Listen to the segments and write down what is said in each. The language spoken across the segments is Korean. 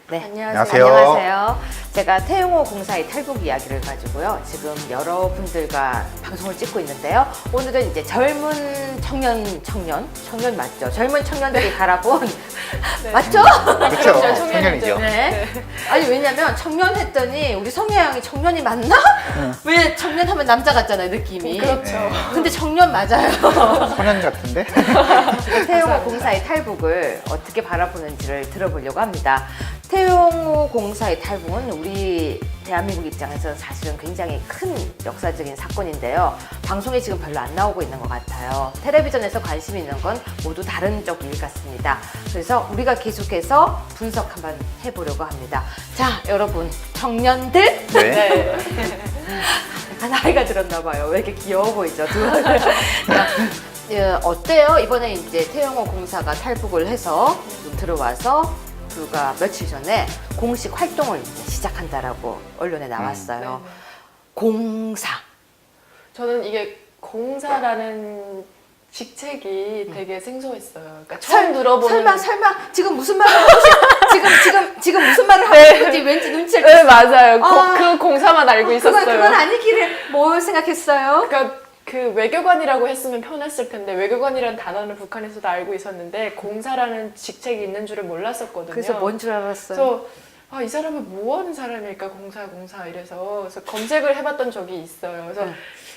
네, 안녕하세요. 안녕하세요. 제가 태용호 공사의 탈북 이야기를 가지고요. 지금 여러분들과 방송을 찍고 있는데요. 오늘은 이제 젊은 청년 맞죠? 젊은 청년들이 바라본 네. 맞죠? 그렇죠. 청년이죠. 청년이죠. 네. 아니 왜냐면 청년 했더니 우리 성혜양이 청년이 맞나? 왜 청년 하면 남자 같잖아요, 느낌이. 그렇죠. 네. 근데 청년 맞아요. 소년 같은데? 태용호 공사의 탈북을 어떻게 바라보는지를 들어보려고 합니다. 태용호 공사의 탈북은 우리 대한민국 입장에서 사실은 굉장히 큰 역사적인 사건인데요. 방송에 지금 별로 안 나오고 있는 것 같아요. 텔레비전에서 관심 있는 건 모두 다른 쪽 일 같습니다. 그래서 우리가 계속해서 분석 한번 해보려고 합니다. 자, 여러분, 청년들? 네. 나이가 들었나 봐요. 왜 이렇게 귀여워 보이죠? 어때요? 이번에 이제 태용호 공사가 탈북을 해서 좀 들어와서 불과 며칠 전에 공식 활동을 이제 시작한다라고 언론에 나왔어요. 네. 공사. 저는 이게 공사라는 직책이 되게 생소했어요. 그러니까 처음 들어보는. 설마 지금 무슨 말을 하고 지금 무슨 말을 하고 싶은지 왠지 눈치를 네, 챘어요. 맞아요. 아. 그 공사만 알고 있었어요. 그건 아니기를 뭘 생각했어요? 그러니까 그 외교관이라고 했으면 편했을 텐데 외교관이라는 단어는 북한에서도 알고 있었는데 공사라는 직책이 있는 줄을 몰랐었거든요. 그래서 뭔 줄 알았어요? 그래서 이 사람은 뭐 하는 사람일까 공사 이래서 그래서 검색을 해봤던 적이 있어요. 그래서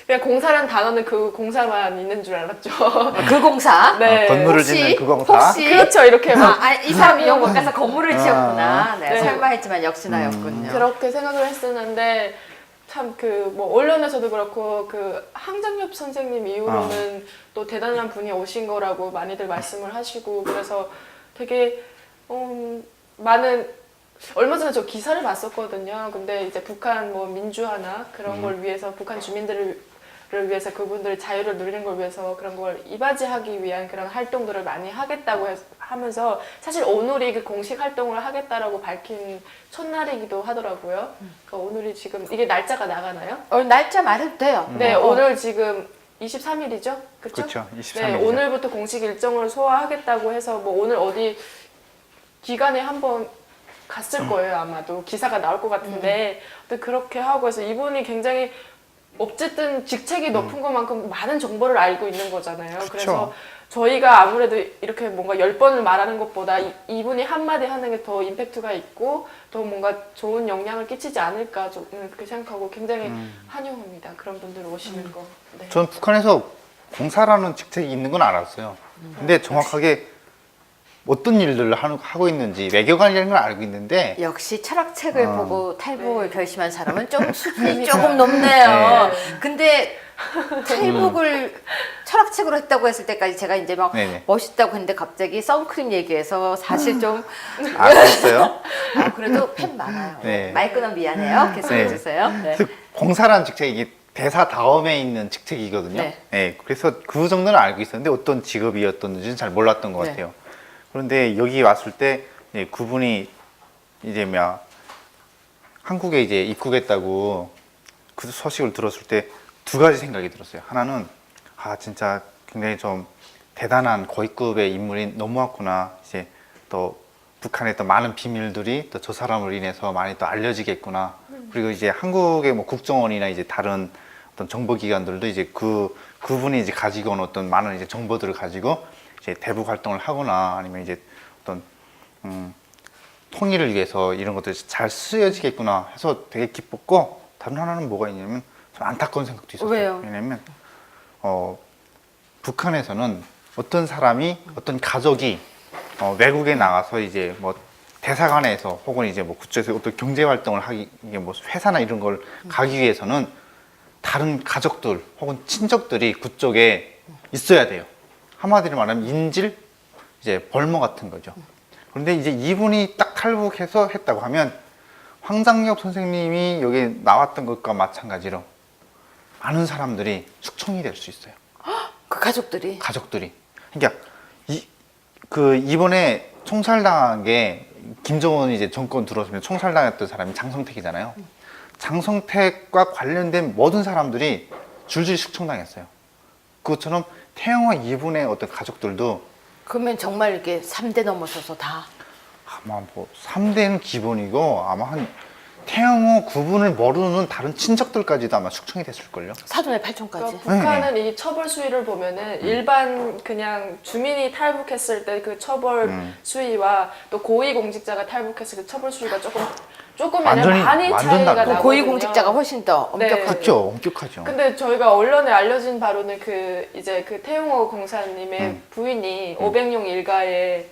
그냥 공사라는 단어는 그 공사만 있는 줄 알았죠. 그 공사? 네. 건물을 짓는 그 공사. 혹시 그렇죠. 이렇게 막 이 사람이 이런 곳 가서 건물을 지었구나. 네, 네. 설마 했지만 역시나였군요. 그렇게 생각을 했었는데 참 그 뭐 언론에서도 그렇고 그 항장엽 선생님 이후로는 또 대단한 분이 오신 거라고 많이들 말씀을 하시고 그래서 되게 많은 얼마 전에 저 기사를 봤었거든요. 근데 이제 북한 뭐 민주화나 그런 걸 위해서 북한 주민들을 위해서 그분들의 자유를 누리는 걸 위해서 그런 걸 이바지하기 위한 그런 활동들을 많이 하겠다고 하면서 사실 오늘이 그 공식 활동을 하겠다라고 밝힌 첫날이기도 하더라고요. 그러니까 오늘이 지금 이게 날짜가 나가나요? 날짜 말해도 돼요. 네, 오늘 지금 23일이죠? 그렇죠? 그렇죠. 23일. 네, 오늘부터 공식 일정을 소화하겠다고 해서 뭐 오늘 어디 기관에 한번 갔을 거예요, 아마도. 기사가 나올 것 같은데. 근데 그렇게 하고 해서 이분이 굉장히 어쨌든 직책이 높은 것만큼 많은 정보를 알고 있는 거잖아요. 그래서 저희가 아무래도 이렇게 뭔가 10번을 말하는 것보다 이분이 한마디 하는 게 더 임팩트가 있고 더 뭔가 좋은 영향을 끼치지 않을까 저는 그렇게 생각하고 굉장히 환영합니다. 그런 분들 오시는 거. 네. 전 북한에서 공사라는 직책이 있는 건 알았어요. 근데 정확하게 어떤 일들을 하고 있는지 외교관이라는 걸 알고 있는데 역시 철학책을 보고 탈북을 네. 결심한 사람은 좀 수준이 조금 높네요. 네. 근데 탈북을 철학책으로 했다고 했을 때까지 제가 이제 막 네네. 멋있다고 했는데 갑자기 선크림 얘기해서 사실 좀 알았어요. 그래도 팬 많아요. 네. 말 끊어 미안해요. 계속해 네. 주세요. 네. 그래서 공사라는 직책이 이게 대사 다음에 있는 직책이거든요. 네. 네. 그래서 그 정도는 알고 있었는데 어떤 직업이었던지는 잘 몰랐던 것 네. 같아요. 그런데 여기 왔을 때 그분이 이제 한국에 이제 입국했다고 그 소식을 들었을 때 두 가지 생각이 들었어요. 하나는 진짜 굉장히 좀 대단한 고위급의 인물이 넘어왔구나. 이제 또 북한의 또 많은 비밀들이 또 저 사람을 인해서 많이 또 알려지겠구나. 그리고 이제 한국의 뭐 국정원이나 이제 다른 어떤 정보기관들도 이제 그분이 이제 가지고 온 어떤 많은 이제 정보들을 가지고 이제 대북 활동을 하거나 아니면 이제 어떤 통일을 위해서 이런 것들이 잘 쓰여지겠구나 해서 되게 기뻤고 다른 하나는 뭐가 있냐면 좀 안타까운 생각도 있었어요. 왜요? 왜냐면 북한에서는 어떤 사람이 어떤 가족이 외국에 나가서 이제 뭐 대사관에서 혹은 이제 뭐 국제에서 어떤 경제 활동을 하기 이게 뭐 회사나 이런 걸 가기 위해서는 다른 가족들 혹은 친척들이 그쪽에 있어야 돼요. 한마디로 말하면 인질 이제 벌모 같은 거죠. 그런데 이제 이분이 딱 탈북해서 했다고 하면 황장엽 선생님이 여기 나왔던 것과 마찬가지로 많은 사람들이 숙청이 될 수 있어요. 그 가족들이 그러니까 이번에 총살당한 게 김정은이 이제 정권 들어오면 총살당했던 사람이 장성택이잖아요. 장성택과 관련된 모든 사람들이 줄줄이 숙청당했어요. 그것처럼 태영호 이분의 어떤 가족들도 그러면 정말 이렇게 3대 넘어서서 다 아마 뭐 3대는 기본이고 아마 한 태영호 구분을 모르는 다른 친척들까지도 아마 숙청이 됐을걸요. 사돈의 팔촌까지. 그러니까 북한은 이 처벌 수위를 보면은 일반 그냥 주민이 탈북했을 때 그 처벌 수위와 또 고위공직자가 탈북했을 때 처벌 수위가 조금 완전히- 많이 완전 차이가 다르죠. 나거든요. 고위공직자가 훨씬 더 네. 엄격하죠. 그렇죠, 엄격하죠. 근데 저희가 언론에 알려진 바로는 그 이제 그 태용호 공사님의 부인이 500룡 일가의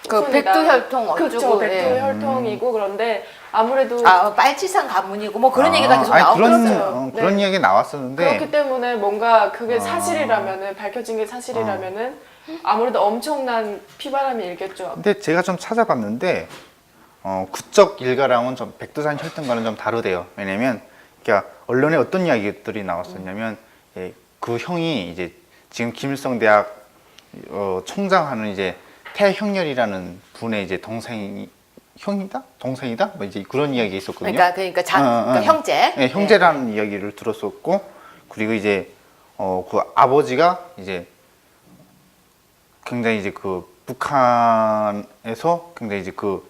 그 후손이다. 백두혈통 그렇죠, 어쩌고, 예. 백두혈통이고 그런데 아무래도 빨치산 가문이고 뭐 그런 얘기가 계속 아니, 나오고 그런, 있어요. 그런 네. 이야기 나왔었는데 그렇기 때문에 뭔가 그게 사실이라면은 밝혀진 게 사실이라면은 아무래도 엄청난 피바람이 일겠죠. 근데 제가 좀 찾아봤는데 그쪽 일가랑은 좀 백두산 혈통과는 좀 다르대요. 왜냐면 그러니까 언론에 어떤 이야기들이 나왔었냐면 예, 그 형이 이제 지금 김일성 대학 총장하는 이제 태형렬이라는 분의 이제 동생이 형이다? 동생이다? 뭐 이제 그런 이야기가 있었거든요. 그러니까 그러니까 형제. 네, 형제라는 이야기를 들었었고 그리고 이제 그 아버지가 이제 굉장히 이제 그 북한에서 굉장히 이제 그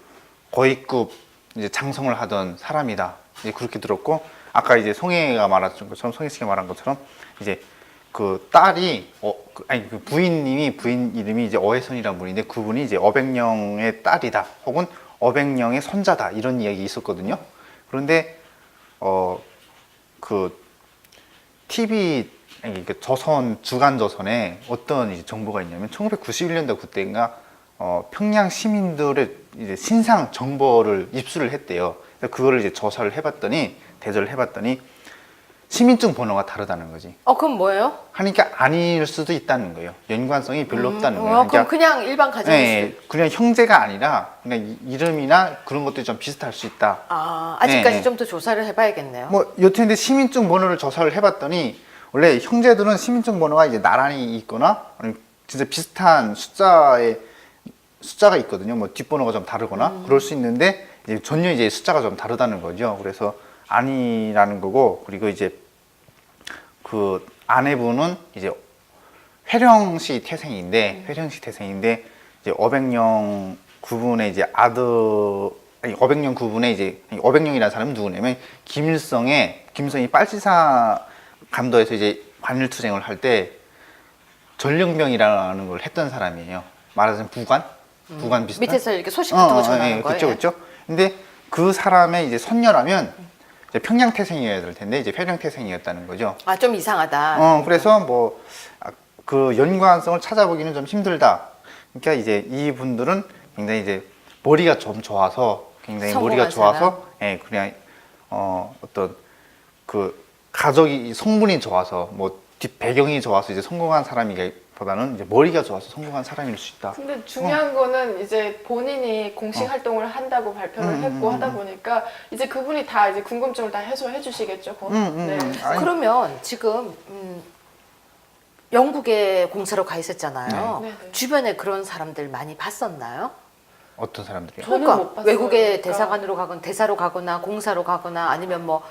고위급 이제 장성을 하던 사람이다. 이제 그렇게 들었고 아까 이제 송혜가 말했던 것처럼 송혜 씨가 말한 것처럼 이제 그 딸이 그 부인님이 부인 이름이 이제 어혜선이라는 분인데 그분이 이제 어백령의 딸이다. 혹은 어백령의 손자다. 이런 이야기 있었거든요. 그런데 그 TV 그 조선 주간 조선에 어떤 이제 정보가 있냐면 1991년도 그때인가 평양 시민들의 이제 신상 정보를 입수를 했대요. 그래서 그거를 이제 조사를 해봤더니 대조를 해봤더니 시민증 번호가 다르다는 거지. 그럼 뭐예요? 하니까 아닐 수도 있다는 거예요. 연관성이 별로 없다는 거예요. 그럼 그냥 일반 가정일 수도 네, 그냥 형제가 아니라 그냥 이름이나 그런 것들이 좀 비슷할 수 있다. 아직까지 네. 좀 더 조사를 해봐야겠네요. 뭐 여튼 근데 시민증 번호를 조사를 해봤더니 원래 형제들은 시민증 번호가 이제 나란히 있거나 아니면 진짜 비슷한 숫자가 있거든요. 뭐 뒷번호가 좀 다르거나 그럴 수 있는데 이제 전혀 이제 숫자가 좀 다르다는 거죠. 그래서 아니라는 거고 그리고 이제 그 아내분은 이제 회령시 태생인데 이제 어백령 구분의 이제 어백령 구분의 이제 어백령이라는 사람은 누구냐면 김일성이 빨치산 감도에서 이제 관일투쟁을 할 때 전령병이라는 걸 했던 사람이에요. 말하자면 부관 비슷한 밑에서 이렇게 소식 같은 거 전하는 거예요. 그렇죠. 근데 그 사람의 이제 손녀라면 이제 평양 태생이어야 될 텐데 이제 회령 태생이었다는 거죠. 좀 이상하다. 그래서 뭐 그 연관성을 찾아보기는 좀 힘들다. 그러니까 이제 이분들은 굉장히 이제 머리가 좀 좋아서 굉장히 머리가 좋아서 예, 그냥 어떤 그 가족이 성분이 좋아서 뭐 뒷 배경이 좋아서 이제 성공한 사람이기보다는 이제 머리가 좋아서 성공한 사람일 수 있다. 근데 중요한 거는 이제 본인이 공식 활동을 한다고 발표를 했고 하다 보니까 이제 그분이 다 이제 궁금증을 다 해소해 주시겠죠. 네. 아니, 그러면 지금 영국에 공사로 가 있었잖아요. 네. 네네. 주변에 그런 사람들 많이 봤었나요? 어떤 사람들이요? 저는 못 봤어요. 외국에 그러니까. 대사관으로 가거나 대사로 가거나 공사로 가거나 아니면 뭐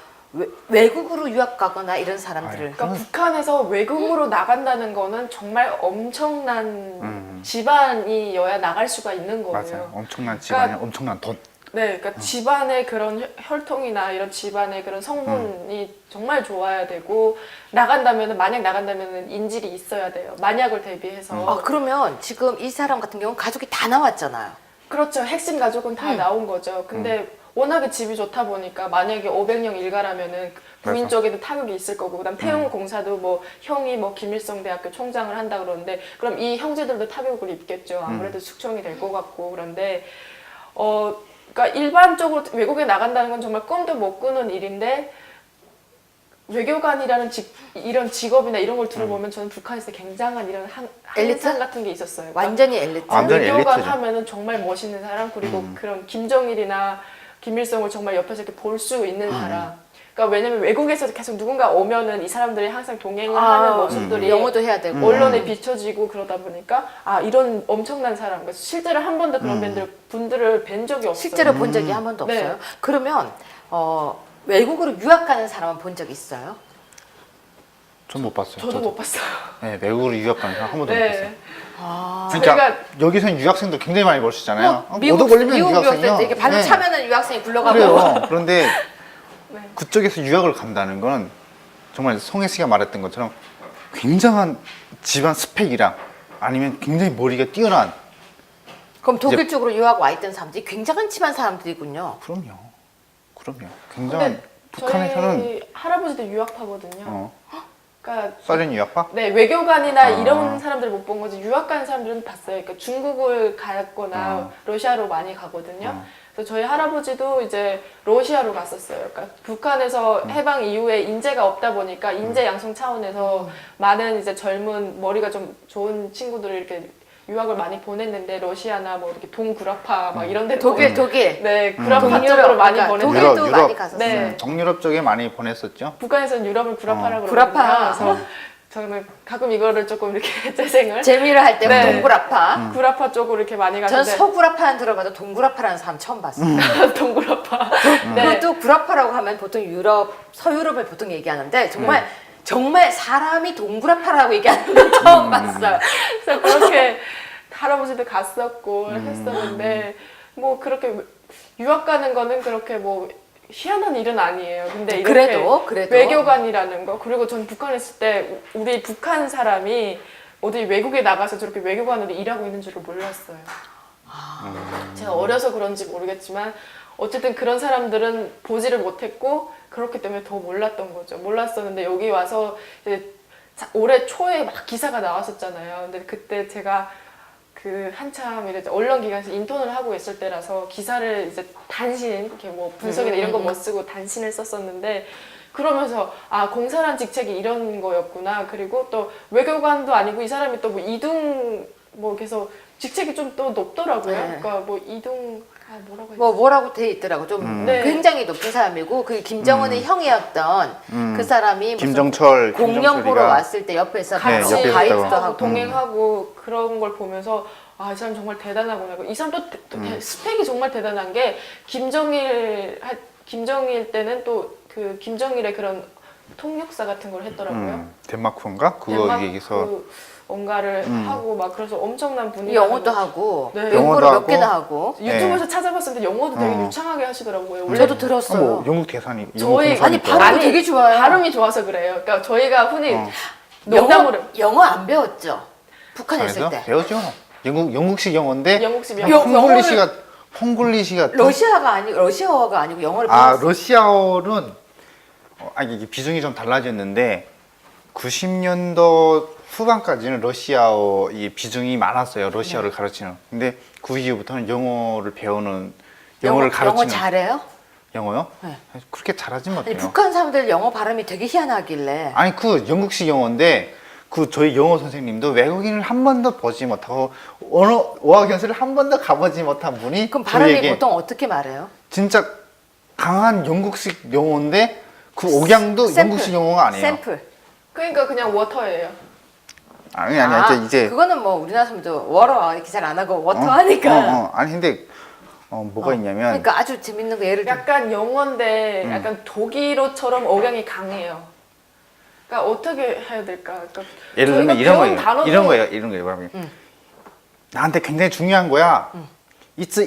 외국으로 유학 가거나 이런 사람들을 그러니까 북한에서 외국으로 나간다는 거는 정말 엄청난 집안이어야 나갈 수가 있는 거예요. 맞아요. 엄청난 집안이 그러니까 엄청난 돈. 네, 그러니까 집안의 그런 혈통이나 이런 집안의 그런 성분이 정말 좋아야 되고 만약 나간다면은 인질이 있어야 돼요. 만약을 대비해서. 그러면 지금 이 사람 같은 경우는 가족이 다 나왔잖아요. 그렇죠. 핵심 가족은 다 나온 거죠. 근데 워낙에 집이 좋다 보니까 만약에 500령 일가라면은 부인 맞아. 쪽에도 타격이 있을 거고 그다음 태용 공사도 뭐 형이 뭐 김일성 대학교 총장을 한다 그러는데 그럼 이 형제들도 타격을 입겠죠. 아무래도 숙청이 될 것 같고 그런데 그러니까 일반적으로 외국에 나간다는 건 정말 꿈도 못 꾸는 일인데 외교관이라는 이런 직업이나 이런 걸 들어보면 저는 북한에서 굉장한 이런 엘리트? 한상 같은 게 있었어요. 그러니까 완전히 엘리트. 완전히 외교관 엘리트죠. 하면은 정말 멋있는 사람 그리고 그런 김정일이나 김일성을 정말 옆에서 이렇게 볼 수 있는 사람. 그러니까 왜냐면 외국에서 계속 누군가 오면은 이 사람들이 항상 동행을 하는 모습들이 영어도 해야 되고 언론에 비춰지고 그러다 보니까 이런 엄청난 사람. 그러니까 실제로 한 번도 그런 분들을 뵌 적이 없어요. 실제로 본 적이 한 번도 네. 없어요. 그러면 외국으로 유학 가는 사람은 본 적 있어요? 전 못 봤어요. 저도 못 봤어요. 네, 외국으로 유학 가는 사람 한 번도 못 봤어요. 네. 그러니까 여기서는 유학생도 굉장히 많이 볼 수 있잖아요. 미국 얻어 걸리면 미국 유학생이요. 유학생 이렇게 발로 네. 차면은 유학생이 굴러가고. 그래요. 그런데 네. 그쪽에서 유학을 간다는 건 정말 송혜 씨가 말했던 것처럼 굉장한 집안 스펙이랑 아니면 굉장히 머리가 뛰어난. 그럼 독일 쪽으로 유학 와 있던 사람들이 굉장한 집안 사람들이군요. 그럼요. 굉장한 근데 북한에서는 저희 할아버지도 유학파거든요. 어, 그러니까 소련 유학파? 네, 외교관이나 아. 이런 사람들 못 본 거지 유학 가는 사람들은 봤어요. 그러니까 중국을 갔거나 러시아로 많이 가거든요. 그래서 저희 할아버지도 이제 러시아로 갔었어요. 그러니까 북한에서 해방 이후에 인재가 없다 보니까 인재 양성 차원에서 많은 이제 젊은 머리가 좀 좋은 친구들을 이렇게 유학을 많이 보냈는데 러시아나 뭐 이렇게 동구라파 막 이런 데 독일 네, 구라파 동유럽, 쪽으로 많이 그러니까 보냈는데 독일도 많이 갔었어요. 네. 동유럽 쪽에 많이 보냈었죠. 북한에서는 유럽을 구라파라고 구라파. 그러거든요. 그래서 저는 가끔 이거를 조금 이렇게 재생을 재미를 할 때 네. 동구라파. 구라파 쪽으로 이렇게 많이 전 가는데 서구라파는 들어봐도 동구라파라는 사람 처음 봤어요. 동구라파. 네. 그것도 구라파라고 하면 보통 유럽, 서유럽을 보통 얘기하는데 정말 사람이 동구라파라고 얘기하는 건 처음 봤어요. 그래서 그렇게 할아버지도 갔었고 했었는데 뭐 그렇게 유학 가는 거는 그렇게 뭐 희한한 일은 아니에요. 근데 이렇게 그래도 외교관이라는 거 그리고 전 북한에 있을 때 우리 북한 사람이 어디 외국에 나가서 저렇게 외교관으로 일하고 있는 줄을 몰랐어요. 제가 어려서 그런지 모르겠지만 어쨌든 그런 사람들은 보지를 못했고 그렇기 때문에 더 몰랐던 거죠. 몰랐었는데 여기 와서 이제 올해 초에 막 기사가 나왔었잖아요. 근데 그때 제가 그 한참 이제 언론 기관에서 인턴을 하고 있을 때라서 기사를 이제 단신 이렇게 뭐 분석이나 이런 거 못 쓰고 단신을 썼었는데 그러면서 아 공사란 직책이 이런 거였구나. 그리고 또 외교관도 아니고 이 사람이 또 뭐 이둥 뭐 계속 직책이 좀 또 높더라고요. 네. 그러니까 뭐 이둥 뭐라고 했지? 뭐라고 돼 있더라고. 좀 네. 굉장히 높은 사람이고 그 김정은의 형이었던 그 사람이 무슨 김정철 공연 보러 김정철이가 왔을 때 옆에서 네, 같이 옆에 가이드도 있다가. 하고 동행하고 그런 걸 보면서 아, 이 사람 정말 대단하구나. 이 사람 또 스펙이 정말 대단한 게 김정일 때는 또 그 김정일의 그런 통역사 같은 걸 했더라고요. 덴마크인가? 그거 덴마크 얘기서 뭔가를 하고 막 그래서 엄청난 분이 영어도 하고 네. 영어를 영어도 몇 하고. 개나 하고 유튜브에서 찾아봤었는데 영어도 되게 유창하게 하시더라고요. 원래 저도 들었어요. 뭐 영국 대사니 저희 아니, 발음이 되게 좋아요. 발음이 좋아서 그래요. 그러니까 저희가 흔히 영어, 농담으로 영어 안 배웠죠? 북한에 있을 때. 배우죠. 영국식 영어인데 영국식 영- 헝글리시가 러시아어가 아니고 영어를 아 배웠어요. 러시아어는 이게 비중이 좀 달라졌는데 90년도 후반까지는 러시아어 이 비중이 많았어요. 러시아어를 가르치는. 근데 그 이후부터는 영어를 배우는 영어를 가르치는. 영어 잘해요? 영어요? 네. 그렇게 잘하진 아니, 못해요. 북한 사람들 영어 발음이 되게 희한하길래. 아니 그 영국식 영어인데 그 저희 영어 선생님도 외국인을 한 번도 보지 못하고 언어 어학연수를 한 번도 가보지 못한 분이 그럼 발음이 저희에게 보통 어떻게 말해요? 진짜 강한 영국식 영어인데 그 억양도 샘플. 영국식 영어가 아니에요. 샘플. 그러니까 그냥 워터예요. 아니 이제 그거는 뭐 우리나라 사람도 워터 이렇게 잘 안 하고 워터 하니까. 아니 근데 뭐가 있냐면 그러니까 아주 재밌는 거 예를 들면 약간 영어인데 약간 독일어처럼 억양이 강해요. 그러니까 어떻게 해야 될까? 그러니까 예를 저희가 들면 이런 배운 거예요. 단어도 이런 거예요. 뭐냐면 나한테 굉장히 중요한 거야. It's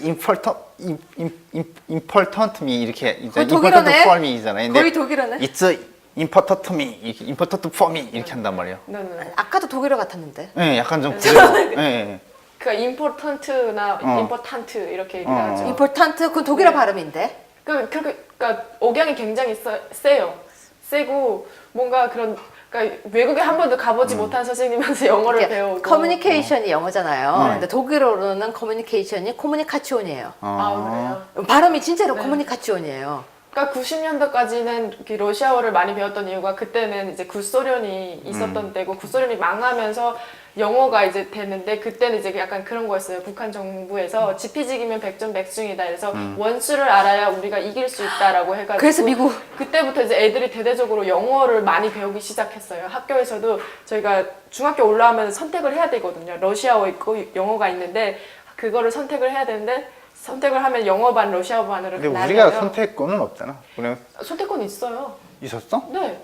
important to me 이렇게 이제 그거 important 독일어네? for me잖아요. 근데 거의 독일어네. It's important to me, 이렇게 important for me 이렇게 한단 말이에요. 네네. 아까도 독일어 같았는데. 네, 약간 좀 그래요. 네. 그러니까 important나 important 이렇게 얘기를 하죠. important 그건 독일어 발음인데. 그러니까 억양이 굉장히 세요. 세고 뭔가 그런 그러니까 외국에 한 번도 가보지 못한 선생님한테 영어를 배우고 커뮤니케이션이 영어잖아요. 네. 근데 독일어로는 커뮤니케이션이 코뮤니카치온이에요. 아 그래요. 발음이 진짜로 네. 코뮤니카치온이에요. 그러니까 90년대까지는 러시아어를 많이 배웠던 이유가 그때는 이제 구소련이 있었던 때고 구소련이 망하면서 영어가 이제 됐는데 그때는 이제 약간 그런 거였어요. 북한 정부에서 지피지기면 백전백승이다. 그래서 원수를 알아야 우리가 이길 수 있다라고 해가지고 그래서 미국 그때부터 이제 애들이 대대적으로 영어를 많이 배우기 시작했어요. 학교에서도 저희가 중학교 올라오면 선택을 해야 되거든요. 러시아어 있고 영어가 있는데 그거를 선택을 해야 되는데 선택을 하면 영어 반, 러시아어 반으로 근데 나뉘어요. 우리가 선택권은 없잖아. 그냥 선택권 있어요. 있었어? 네.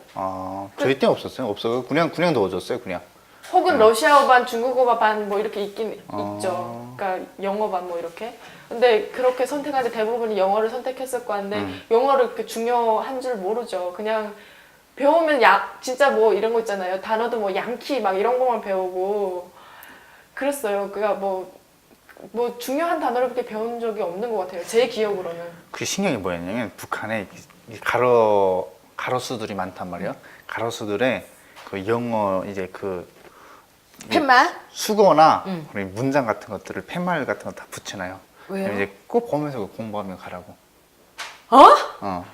저희 때 없었어요. 없어. 그냥 넣어줬어요. 그냥. 혹은 러시아어 반, 중국어 반 뭐 이렇게 있긴 있죠. 그러니까 영어 반 뭐 이렇게. 근데 그렇게 선택하는데 대부분이 영어를 선택했을 거는데 영어를 그렇게 중요한 줄 모르죠. 그냥 배우면 진짜 뭐 이런 거 있잖아요. 단어도 뭐 양키 막 이런 거만 배우고 그랬어요. 그러니까 뭐 중요한 단어를 그렇게 배운 적이 없는 것 같아요. 제 기억으로는. 그게 신경이 뭐였냐면 북한에 이 가로수들이 많단 말이에요. 가로수들의 그 영어 이제 그 팻말? 수거나 그리고 문장 같은 것들을 팻말 같은 거 다 붙여놔요. 왜요? 이제 꼭 보면서 공부하면 가라고.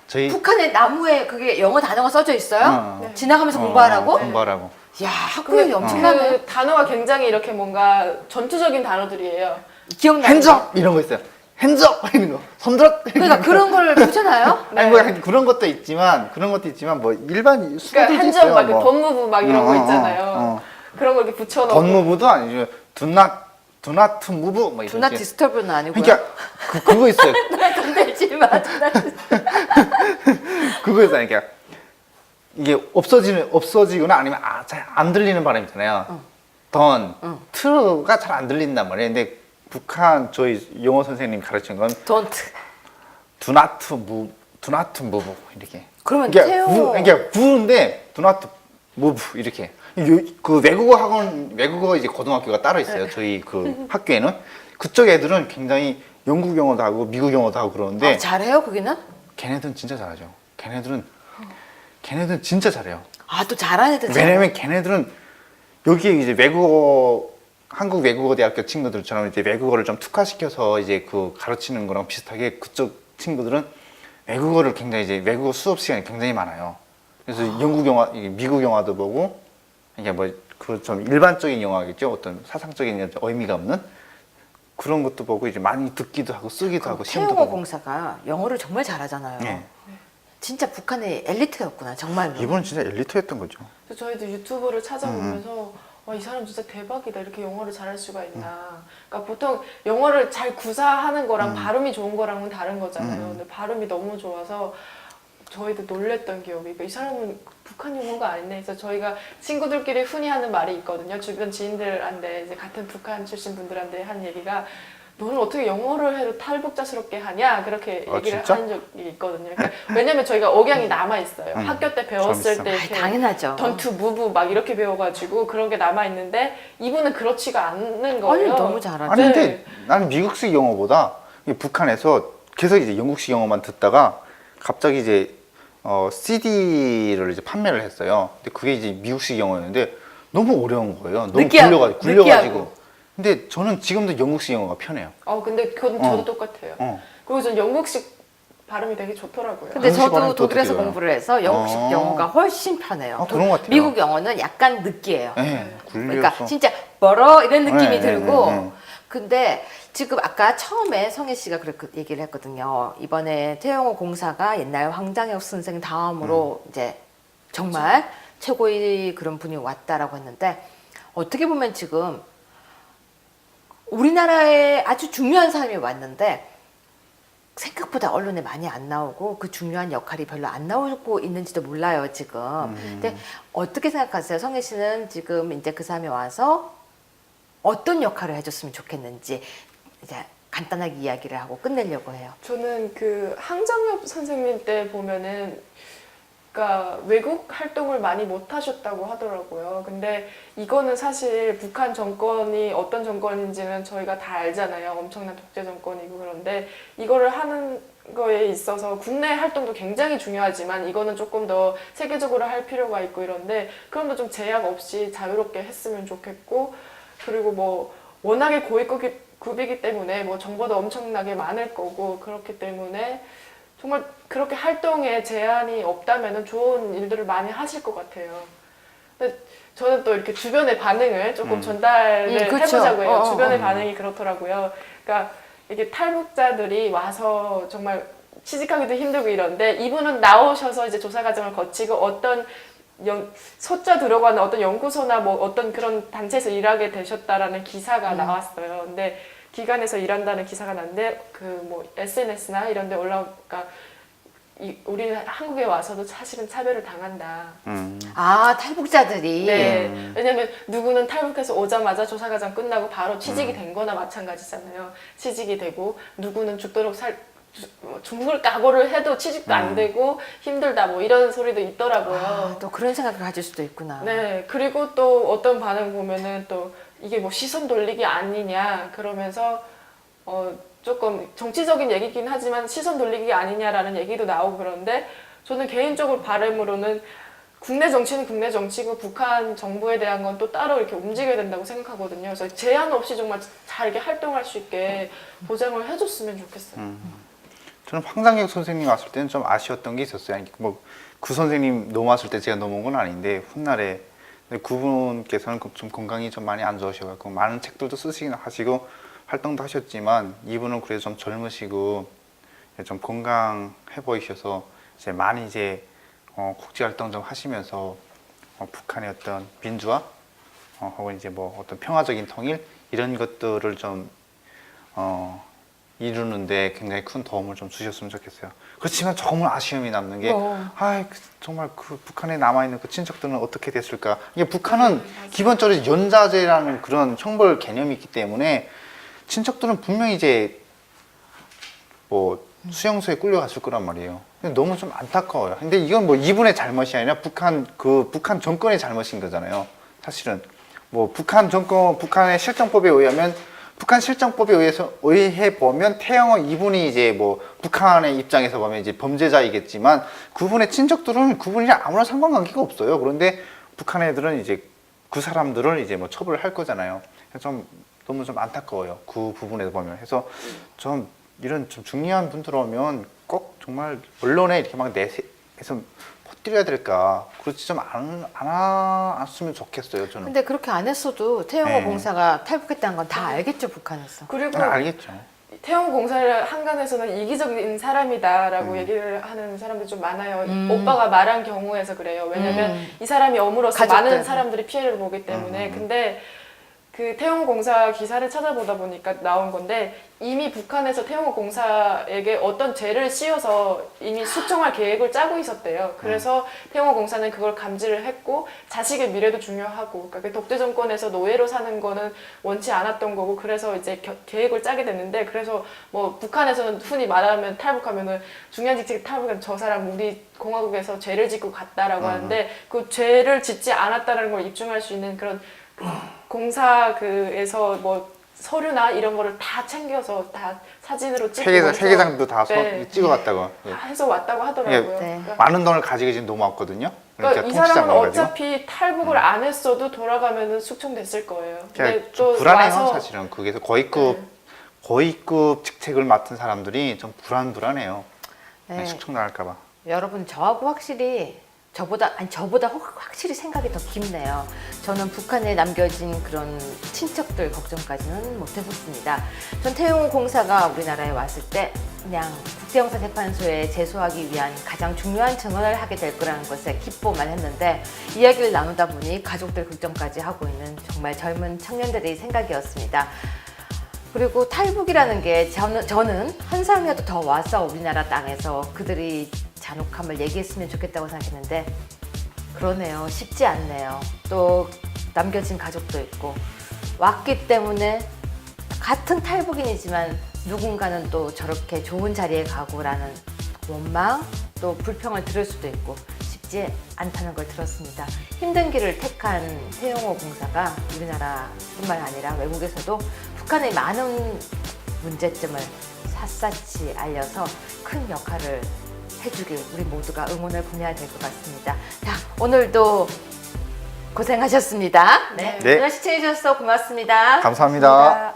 저희 북한의 나무에 그게 영어 단어가 써져 있어요? 네. 지나가면서 공부하라고? 공부하라고. 야, 학교에 엄청나네. 그 단어가 굉장히 이렇게 뭔가 전투적인 단어들이에요. 기억나요? 핸즈업 이런 거 있어요. 핸즈업 이런 거. 손들어. 그러니까 그런 걸 붙여놔요? 아니 뭐 그런 것도 있지만 뭐 일반 수도도 그러니까 한정 있어요. 막 뭐. 법무부 막 이런 거 있잖아요. 그런 거 이렇게 붙여놓고. 법무부도 아니죠. do not move 뭐 이런. Do not distur브는 아니고요. 그러니까 그거 있어요. 건들지 마. 그거 있어요. 그러니까 이게 없어지거나 아니면 잘 안 들리는 발음 있잖아요. 트가 잘 안 들린단 말이에요. 근데 북한 저희 영어 선생님이 가르친 건 Don't. do not move 이렇게. 그러면 그러니까 태워. 그러니까 구인데 do not move 이렇게. 그 외국어 이제 고등학교가 따로 있어요. 저희 그 학교에는 그쪽 애들은 굉장히 영국 영어도 하고 미국 영어도 하고 그러는데 잘해요, 거기는? 걔네들은 진짜 잘하죠. 걔네들은 진짜 잘해요. 또 잘하는 애들 잘해. 왜냐면 걔네들은 여기에 이제 한국 외국어대학교 친구들처럼 이제 외국어를 좀 특화시켜서 이제 그 가르치는 거랑 비슷하게 그쪽 친구들은 외국어를 굉장히 이제 외국어 수업 시간이 굉장히 많아요. 그래서 영국 영화, 미국 영화도 보고 이게 뭐 그 좀 일반적인 영화겠죠. 어떤 사상적인 의미가 없는 그런 것도 보고 이제 많이 듣기도 하고 쓰기도 하고 시험도 태용호 보고. 공사가 영어를 정말 잘하잖아요. 네. 진짜 북한의 엘리트였구나, 정말로. 이번은 진짜 엘리트였던 거죠. 그래서 저희도 유튜브를 찾아보면서 와, 이 사람 진짜 대박이다. 이렇게 영어를 잘할 수가 있나. 그러니까 보통 영어를 잘 구사하는 거랑 발음이 좋은 거랑은 다른 거잖아요. 근데 발음이 너무 좋아서 저희도 놀랬던 기억이. 그러니까 이 사람은 북한 영어가 아니네. 그래서 저희가 친구들끼리 흔히 하는 말이 있거든요. 주변 지인들한테 이제 같은 북한 출신 분들한테 한 얘기가 너는 어떻게 영어를 해도 탈북자스럽게 하냐 그렇게 얘기를 진짜? 하는 적이 있거든요. 그러니까 왜냐면 저희가 억양이 남아 있어요. 학교 때 배웠을 재밌어. 때 이렇게 당연하죠. 던투 무브 막 이렇게 배워가지고 그런 게 남아 있는데 이분은 그렇지가 않는 아니, 거예요. 너무 잘하죠. 아니 근데 나는 미국식 영어보다 이 북한에서 계속 이제 영국식 영어만 듣다가 갑자기 이제 CD를 이제 판매를 했어요. 근데 그게 이제 미국식 영어였는데 너무 어려운 거예요. 너무 굴려가지고. 근데 저는 지금도 영국식 영어가 편해요. 근데 그건 저도 똑같아요. 그리고 전 영국식 발음이 되게 좋더라고요. 근데 영국식 저도 발음이 또 독일에서 어떻게 돼요? 공부를 해서 영국식 영어가 훨씬 편해요. 그런 것 같아요. 미국 영어는 약간 느끼해요. 네, 굴려서. 그러니까 진짜 멀어 이런 느낌이 네, 들고. 네. 근데 지금 아까 처음에 성혜 씨가 그렇게 얘기를 했거든요. 이번에 태용호 공사가 옛날 황장혁 선생 다음으로 이제 정말 최고의 그런 분이 왔다라고 했는데 어떻게 보면 지금 우리나라에 아주 중요한 사람이 왔는데 생각보다 언론에 많이 안 나오고 그 중요한 역할이 별로 안 나오고 있는지도 몰라요, 지금. 근데 어떻게 생각하세요? 성혜 씨는 지금 이제 그 사람이 와서 어떤 역할을 해줬으면 좋겠는지 이제 간단하게 이야기를 하고 끝내려고 해요. 저는 그 항정엽 선생님 때 보면은 그러니까 외국 활동을 많이 못 하셨다고 하더라고요. 근데 이거는 사실 북한 정권이 어떤 정권인지는 저희가 다 알잖아요. 엄청난 독재 정권이고. 그런데 이거를 하는 거에 있어서 국내 활동도 굉장히 중요하지만 이거는 조금 더 세계적으로 할 필요가 있고 이런데 그런 거 좀 제약 없이 자유롭게 했으면 좋겠고, 그리고 뭐 워낙에 고위급이기 때문에 뭐 정보도 엄청나게 많을 거고 그렇기 때문에 정말 그렇게 활동에 제한이 없다면 좋은 일들을 많이 하실 것 같아요. 근데 저는 또 이렇게 주변의 반응을 조금 전달을 그렇죠. 해보자고 해요. 주변의 반응이 그렇더라고요. 그러니까 이게 탈북자들이 와서 정말 취직하기도 힘들고 이런데 이분은 나오셔서 이제 조사 과정을 거치고 어떤 소자 들어가는 어떤 연구소나 뭐 어떤 그런 단체에서 일하게 되셨다라는 기사가 나왔어요. 근데 기관에서 일한다는 기사가 났는데 그 뭐 SNS나 이런 데 올라오니까 우리 한국에 와서도 사실은 차별을 당한다. 아, 탈북자들이. 네. 왜냐면 누구는 탈북해서 오자마자 조사과정 끝나고 바로 취직이 된 거나 마찬가지잖아요. 취직이 되고 누구는 죽도록 죽을 각오를 해도 취직도 안 되고 힘들다 뭐 이런 소리도 있더라고요. 아, 또 그런 생각을 가질 수도 있구나. 네. 그리고 또 어떤 반응 보면은 또 이게 뭐 시선 돌리기 아니냐 그러면서 조금 정치적인 얘기긴 하지만 시선 돌리기 아니냐라는 얘기도 나오고 그런데 저는 개인적으로 바람으로는 국내 정치는 국내 정치고 북한 정부에 대한 건 또 따로 이렇게 움직여야 된다고 생각하거든요. 그래서 제한 없이 정말 잘 이렇게 활동할 수 있게 보장을 해줬으면 좋겠어요. 저는 황장혁 선생님 왔을 때는 좀 아쉬웠던 게 있었어요. 아니, 그 선생님 넘어왔을 때 제가 넘어온 건 아닌데 훗날에 근데 그분께서는 좀 건강이 좀 많이 안 좋으셔가지고 많은 책들도 쓰시긴 하시고 활동도 하셨지만 이분은 그래도 좀 젊으시고 좀 건강해 보이셔서 이제 많이 이제 국제 활동 좀 하시면서 북한의 어떤 민주화 혹은 이제 뭐 어떤 평화적인 통일 이런 것들을 좀 이루는데 굉장히 큰 도움을 좀 주셨으면 좋겠어요. 그렇지만 정말 아쉬움이 남는 게, 정말 그 북한에 남아있는 그 친척들은 어떻게 됐을까? 이게 북한은 기본적으로 연좌제라는 그런 형벌 개념이 있기 때문에 친척들은 분명히 이제 뭐 수용소에 끌려갔을 거란 말이에요. 근데 너무 좀 안타까워요. 근데 이건 뭐 이분의 잘못이 아니라 북한 정권의 잘못인 거잖아요. 사실은 뭐 북한의 실정법에 의하면 북한 실정법에 의해 보면 태영호 이분이 이제 뭐 북한의 입장에서 보면 이제 범죄자이겠지만 그분의 친척들은 그분이랑 아무런 상관관계가 없어요. 그런데 북한 애들은 이제 그 사람들을 이제 뭐 처벌을 할 거잖아요. 그래서 좀 너무 좀 안타까워요. 그 부분에서 보면. 그래서 좀 이런 좀 중요한 분들 오면 꼭 정말 언론에 이렇게 막 내세해서 퍼뜨려야 될까? 그렇지 좀 안 왔으면 좋겠어요. 저는. 근데 그렇게 안 했어도 태영호 네. 공사가 탈북했다는 건 다 알겠죠, 북한에서. 그리고 알겠죠. 태영 공사를 한간에서는 이기적인 사람이다라고 얘기를 하는 사람들이 좀 많아요. 오빠가 말한 경우에서 그래요. 왜냐면 이 사람이 어물어서 가족들. 많은 사람들이 피해를 보기 때문에. 근데 그 태영호 공사 기사를 찾아보다 보니까 나온 건데 이미 북한에서 태영호 공사에게 어떤 죄를 씌워서 이미 숙청할 계획을 짜고 있었대요. 그래서 태영호 공사는 그걸 감지를 했고 자식의 미래도 중요하고 그러니까 그 독재 정권에서 노예로 사는 거는 원치 않았던 거고 그래서 이제 계획을 짜게 됐는데 그래서 뭐 북한에서는 흔히 말하면 탈북하면은 중요한 직책에 탈북한 저 사람 우리 공화국에서 죄를 짓고 갔다라고 하는데 그 죄를 짓지 않았다는 걸 입증할 수 있는 그런 공사에서 뭐 서류나 이런 거를 다 챙겨서 다 사진으로 찍고 세계장도 다 네. 찍어갔다고. 다 해서 왔다고 하더라고요. 네. 그러니까, 많은 돈을 가지고 지금 넘어왔거든요. 그러니까 이 통치장 사람은 가가지고. 어차피 탈북을 안 했어도 돌아가면은 숙청됐을 거예요. 그러니까 근데 좀 또 불안해요, 와서 사실은. 그게서 고위급 직책을 맡은 사람들이 좀 불안해요. 네. 숙청당할까봐. 여러분 저하고 확실히 저보다 확실히 생각이 더 깊네요. 저는 북한에 남겨진 그런 친척들 걱정까지는 못했었습니다. 전 태용호 공사가 우리나라에 왔을 때 그냥 국제형사재판소에 제소하기 위한 가장 중요한 증언을 하게 될 거라는 것에 기뻐만 했는데 이야기를 나누다 보니 가족들 걱정까지 하고 있는 정말 젊은 청년들의 생각이었습니다. 그리고 탈북이라는 게 저는 한 사람이라도 더 와서 우리나라 땅에서 그들이 잔혹함을 얘기했으면 좋겠다고 생각했는데 그러네요. 쉽지 않네요. 또 남겨진 가족도 있고 왔기 때문에 같은 탈북인이지만 누군가는 또 저렇게 좋은 자리에 가고라는 원망 또 불평을 들을 수도 있고 쉽지 않다는 걸 들었습니다. 힘든 길을 택한 태용호 공사가 우리나라뿐만 아니라 외국에서도 북한의 많은 문제점을 샅샅이 알려서 큰 역할을 해주길 우리 모두가 응원을 보내야 될 것 같습니다. 자, 오늘도 고생하셨습니다. 네. 네. 오늘 시청해주셔서 고맙습니다. 감사합니다.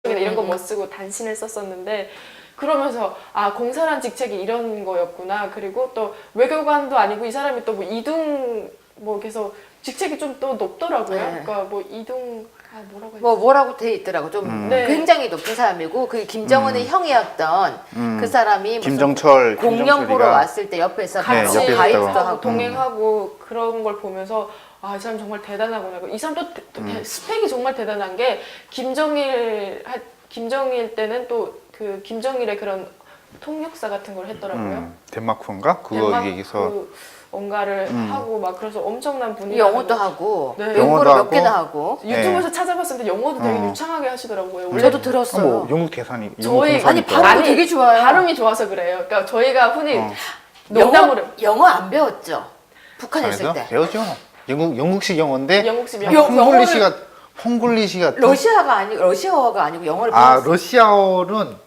이런 거 못 쓰고 단신을 썼었는데 그러면서 아 공사란 직책이 이런 거였구나. 그리고 또 외교관도 아니고 이 사람이 또 뭐 이둥 뭐 계속 직책이 좀 또 높더라고요. 네. 그러니까 뭐 이둥 뭐라고 뭐 뭐라고 돼 있더라고. 좀 네. 굉장히 높은 사람이고 그 김정은의 형이었던 그 사람이 무슨 김정철 공연 보러 김정철이가- 왔을 때 옆에서 같이 네, 옆에 가이드도 있다고. 하고 동행하고 그런 걸 보면서 이 사람 정말 대단하구나. 이 사람 또 스펙이 정말 대단한 게 김정일 때는 또 그 김정일의 그런 통역사 같은 걸 했더라고요. 덴마크인가? 그거 덴마크 얘기해서 뭔가를 하고 막 그래서 엄청난 분이 영어도 하고 네. 외국어를 영어도 몇 하고. 개나 하고. 유튜브에서 찾아봤을 때 영어도 되게 어. 유창하게 하시더라고요. 원래 저도 들었어요. 뭐 영국 대사니 저희- 영국 아니, 공사니까. 발음이 되게 좋아요. 발음이 좋아서 그래요. 그러니까 저희가 흔히 어. 농담으로 영어 안 배웠죠? 북한에 있을 북한에서 때. 배우죠. 영국식 영어인데 영국식 콩글리시가 러시아가 아니고 러시아어가 아니고 영어를 배웠어요. 러시아어는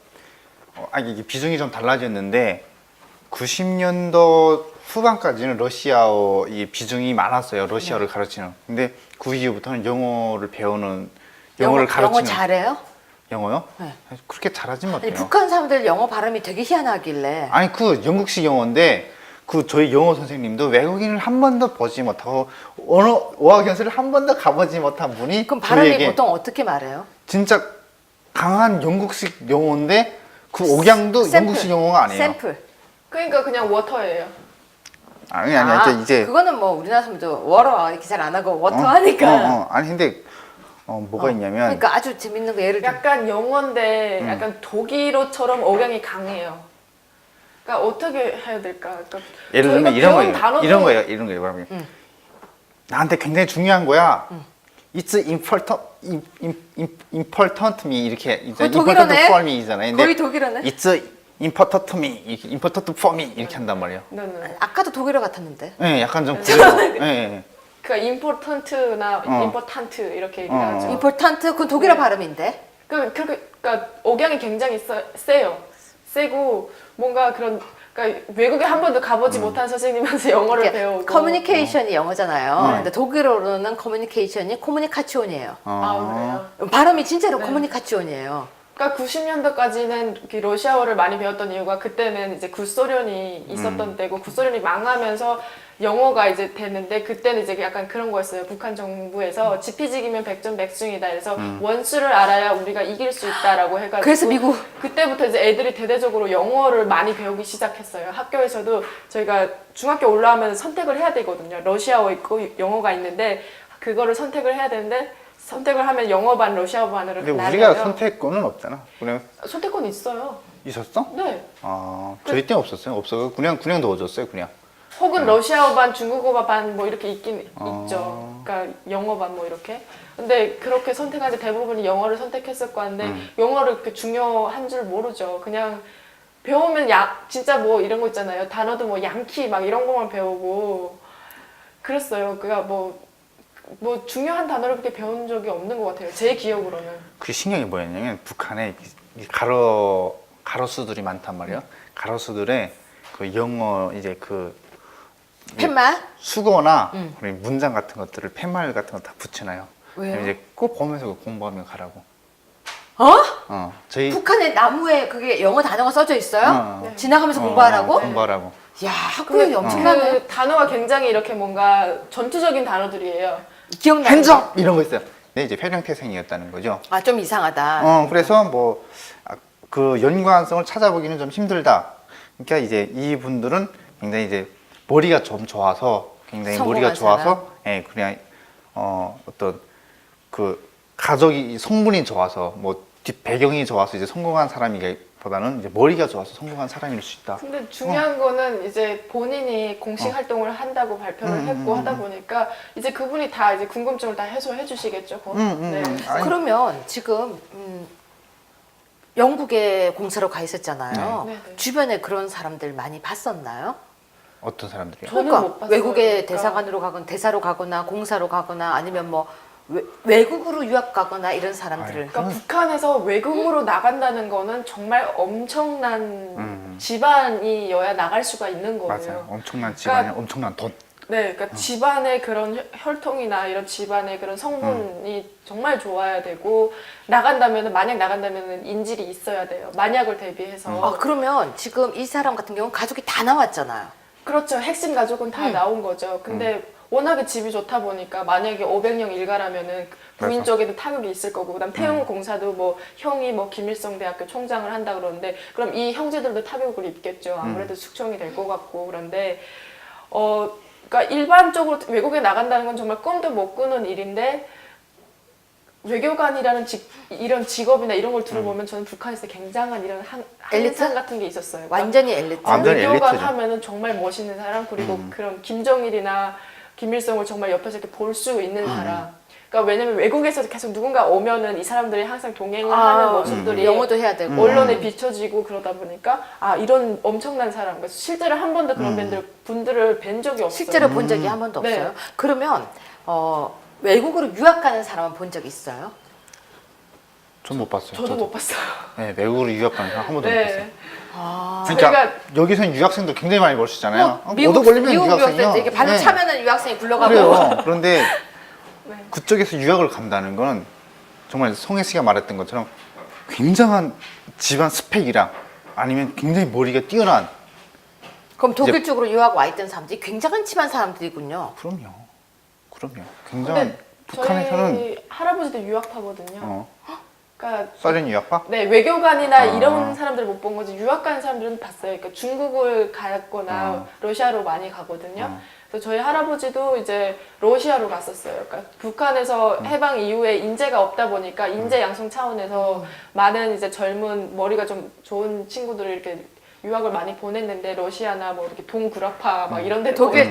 이게 비중이 좀 달라졌는데 90년도 후반까지는 러시아어 이 비중이 많았어요. 러시아어를 가르치는. 근데 그 이후부터는 영어를 배우는 영어를 가르치는 영어 잘해요? 영어요? 네. 그렇게 잘하진 아니, 못해요. 북한 사람들 영어 발음이 되게 희한하길래. 아니 그 영국식 영어인데 그 저희 영어 선생님도 외국인을 한 번도 보지 못하고 언어 어학연수를 한 번도 가보지 못한 분이 그럼 발음이 저희에게 보통 어떻게 말해요? 진짜 강한 영국식 영어인데 그 억양도 샘플. 영국식 영어가 아니에요. 샘플. 그러니까 그냥 워터예요. 아니 이제 그거는 뭐 우리나라 사람도 워러 이렇게 잘 안 하고 워터 어? 하니까. 아니 근데 뭐가 있냐면 그러니까 아주 재밌는 거 예를 들어. 약간 영어인데 약간 독일어처럼 억양이 강해요. 그러니까 어떻게 해야 될까? 그러니까 예를 들면 저희가 이런 배운 거예요. 단어도 이런 거예요. 뭐냐면 나한테 굉장히 중요한 거야. It's important to me 이렇게 그거 important 독일어네? for me잖아요. 근데 거의 독일어네. It's important to me, 이렇게 important for me 이렇게 한단 말이에요. 네네. 아까도 독일어 같았는데. 네, 약간 좀 그래요. 네. 그러니까 important나 important 이렇게 얘기를 하죠. 임포탄트 그건 독일어 발음인데. 그러니까 억양이 굉장히 세요. 세고 뭔가 그런 그러니까 외국에 한 번도 가보지 못한 선생님한테 영어를 이렇게 배우고 커뮤니케이션이 영어잖아요. 근데 독일어로는 커뮤니케이션이 코뮤니카치온이에요. 그래요. 발음이 진짜로 코뮤니카치온이에요. 그러니까 90년대까지는 러시아어를 많이 배웠던 이유가 그때는 이제 구소련이 있었던 때고 구소련이 망하면서 영어가 이제 됐는데 그때는 이제 약간 그런 거였어요. 북한 정부에서 지피지기면 백전백승이다. 그래서 원수를 알아야 우리가 이길 수 있다라고 해가지고 그래서 미국 그때부터 이제 애들이 대대적으로 영어를 많이 배우기 시작했어요. 학교에서도 저희가 중학교 올라오면 선택을 해야 되거든요. 러시아어 있고 영어가 있는데 그거를 선택을 해야 되는데 선택을 하면 영어 반, 러시아어 반으로 근데 나뉘어요. 우리가 선택권은 없잖아. 그냥 선택권 있어요. 있었어? 네. 저희 때 없었어요. 없어. 그냥 넣어줬어요. 그냥. 혹은 러시아어 반, 중국어 반 뭐 이렇게 있긴 있죠. 그러니까 영어 반 뭐 이렇게. 근데 그렇게 선택하는데 대부분이 영어를 선택했을 거는데 영어를 그렇게 중요한 줄 모르죠. 그냥 배우면 진짜 뭐 이런 거 있잖아요. 단어도 뭐 양키 막 이런 거만 배우고 그랬어요. 그러니까 뭐 중요한 단어를 그렇게 배운 적이 없는 것 같아요. 제 기억으로는. 그 신경이 뭐였냐면 북한에 이 가로수들이 많단 말이에요. 가로수들의 그 영어 이제 그 팻말? 수거나 문장 같은 것들을 팻말 같은 거 다 붙여놔요. 왜요? 이제 꼭 보면서 공부하면 가라고. 저희 북한의 나무에 그게 영어 단어가 써져 있어요? 네. 지나가면서 공부하라고? 공부하라고. 야, 학교에 그 엄청나네. 단어가 굉장히 이렇게 뭔가 전투적인 단어들이에요. 기억나요? 핸즈업 이런 거 있어요. 네, 이제 폐령태생이었다는 거죠. 아, 좀 이상하다. 그래서 그 연관성을 찾아보기는 좀 힘들다. 그러니까 이제 이분들은 굉장히 이제 머리가 좀 좋아서 굉장히 머리가 성공한 좋아서 예, 그냥 어떤 그 가족이 성분이 좋아서 뭐 뒷 배경이 좋아서 이제 성공한 사람이기보다는 이제 머리가 좋아서 성공한 사람일 수 있다. 근데 중요한 거는 이제 본인이 공식 활동을 한다고 발표를 했고 하다 보니까 이제 그분이 다 이제 궁금증을 다 해소해 주시겠죠. 네. 아니, 그러면 지금 영국에 공사로 가 있었잖아요. 네. 네네. 주변에 그런 사람들 많이 봤었나요? 어떤 사람들이요? 저는 그러니까 못 봤어요. 외국에 그러니까. 대사관으로 가거나 대사로 가거나 공사로 가거나 아니면 뭐 외국으로 유학 가거나 이런 사람들을 그러니까 북한에서 외국으로 나간다는 거는 정말 엄청난 집안이어야 나갈 수가 있는 거예요. 맞아요. 엄청난 집안에 그러니까 엄청난 돈. 네, 그러니까 집안의 그런 혈통이나 이런 집안의 그런 성분이 정말 좋아야 되고 만약 나간다면은 인질이 있어야 돼요. 만약을 대비해서. 아, 그러면 지금 이 사람 같은 경우는 가족이 다 나왔잖아요. 그렇죠. 핵심 가족은 다 나온 거죠. 근데 워낙에 집이 좋다 보니까 만약에 500령 일가라면은 부인 맞아. 쪽에도 타격이 있을 거고 그다음 태용 공사도 뭐 형이 뭐 김일성 대학교 총장을 한다 그러는데 그럼 이 형제들도 타격을 입겠죠. 아무래도 숙청이 될 것 같고 그런데 그러니까 일반적으로 외국에 나간다는 건 정말 꿈도 못 꾸는 일인데 외교관이라는 이런 직업이나 이런 걸 들어보면 저는 북한에서 굉장한 이런 엘리트? 한상 같은 게 있었어요. 완전히 엘리트. 완전 외교관 엘리트죠. 하면은 정말 멋있는 사람 그리고 그런 김정일이나 김일성을 정말 옆에서 이렇게 볼 수 있는 사람. 그러니까 왜냐면 외국에서 계속 누군가 오면은 이 사람들이 항상 동행을 하는 모습들이 영어도 해야 되고. 언론에 비춰지고 그러다 보니까 이런 엄청난 사람. 그래서 실제로 한 번도 그런 분들을 뵌 적이 없어요. 실제로 본 적이 한 번도 네. 없어요. 그러면 외국으로 유학 가는 사람은 본 적 있어요? 전 못 봤어요. 저도 못 봤어요. 네, 외국으로 유학 가는 사람 한 번도 못 봤어요. 네. 그러니까 저희가- 여기서는 유학생도 굉장히 많이 벌시잖아요. 미국 걸리면 유학생 유학생이요. 이렇게 발로 네. 차면은 유학생이 굴러가고. 그래요. 그런데 네. 그쪽에서 유학을 간다는 거는 정말 성혜 씨가 말했던 것처럼 굉장한 집안 스펙이랑 아니면 굉장히 머리가 뛰어난. 그럼 독일 쪽으로 유학 와 있던 사람들이 굉장한 집안 사람들이군요. 그럼요. 굉장한 근데 북한에서는 저희 할아버지도 유학파거든요. 그러니까 소련 유학파? 네, 외교관이나 이런 사람들 못 본 거지 유학 가는 사람들은 봤어요. 그러니까 중국을 갔거나 러시아로 많이 가거든요. 그래서 저희 할아버지도 이제 러시아로 갔었어요. 그러니까 북한에서 해방 이후에 인재가 없다 보니까 인재 양성 차원에서 많은 이제 젊은 머리가 좀 좋은 친구들을 이렇게 유학을 많이 보냈는데 러시아나 뭐 이렇게 동구라파 막 이런 데 독일.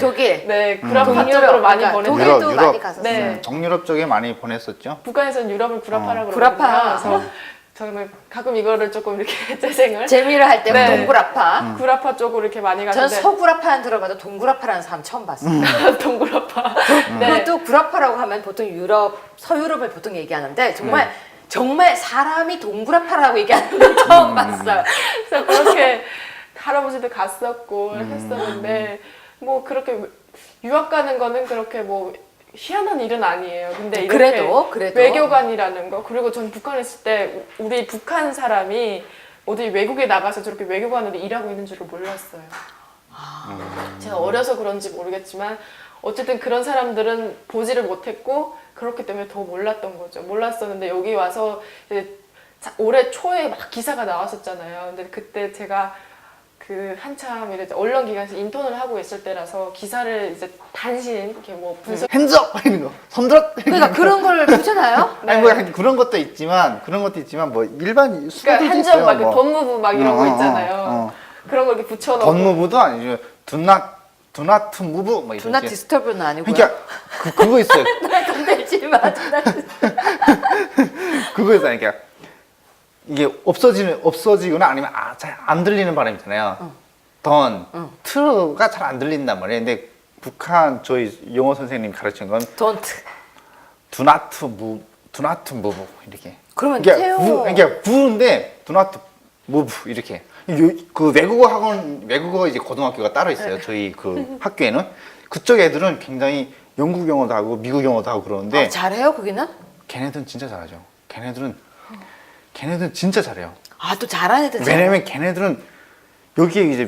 네, 구라파 동유럽, 쪽으로 많이 그러니까 보냈는데 독일도 많이 갔었어요. 네. 정유럽 쪽에 많이 보냈었죠. 북한에서는 유럽을 구라파라고 구라파. 그러거든요. 그래서 저는 가끔 이거를 조금 이렇게 재생을 재미를 할 때 네. 동구라파. 구라파 쪽으로 이렇게 많이 저는 가는데 서구라파는 들어봐도 동구라파라는 사람 처음 봤어요. 동구라파. 네. 그것도 구라파라고 하면 보통 유럽, 서유럽을 보통 얘기하는데 정말 사람이 동구라파라고 얘기하는 걸 처음 봤어요. 그래서 그렇게 할아버지도 갔었고 했었는데 뭐 그렇게 유학 가는 거는 그렇게 뭐 희한한 일은 아니에요. 근데 이렇게 그래도. 외교관이라는 거 그리고 전 북한에 있을 때 우리 북한 사람이 어디 외국에 나가서 저렇게 외교관으로 일하고 있는 줄을 몰랐어요. 제가 어려서 그런지 모르겠지만 어쨌든 그런 사람들은 보지를 못했고 그렇기 때문에 더 몰랐던 거죠. 몰랐었는데 여기 와서 이제 올해 초에 막 기사가 나왔었잖아요. 근데 그때 제가 그 한참 이제 언론 기관에서 인턴을 하고 있을 때라서 기사를 이제 단신 이렇게 뭐 분석 핸즈업 이런 거, 손들었. 그러니까 그런 걸 보잖아요. 아니 뭐 그런 것도 있지만 뭐 일반 수고들도 그러니까 있어요. 한점 막 뭐. 법무부 막 이런 거 있잖아요. 그런 거 이렇게 붙여놓고 법무부도 아니죠. do not move 뭐 두나 이런. 디스터브는 아니고요. 그러니까 그거 있어요. 건들지 마. 그거 있어요. 그러니까 이게 없어지거나 아니면 잘 안 들리는 발음 있잖아요. 트가 잘 안 들린단 말이에요. 근데 북한 저희 영어 선생님 가르친 건 Don't. do not move 이렇게. 그러면 그러니까 부인데 do not move 이렇게. 그 외국어 이제 고등학교가 따로 있어요. 저희 그 학교에는 그쪽 애들은 굉장히 영국 영어도 하고 미국 영어도 하고 그러는데 잘해요 거기는? 걔네들은 진짜 잘하죠. 걔네들은 진짜 잘해요. 또 잘하는 애들. 왜냐면 걔네들은 여기에 이제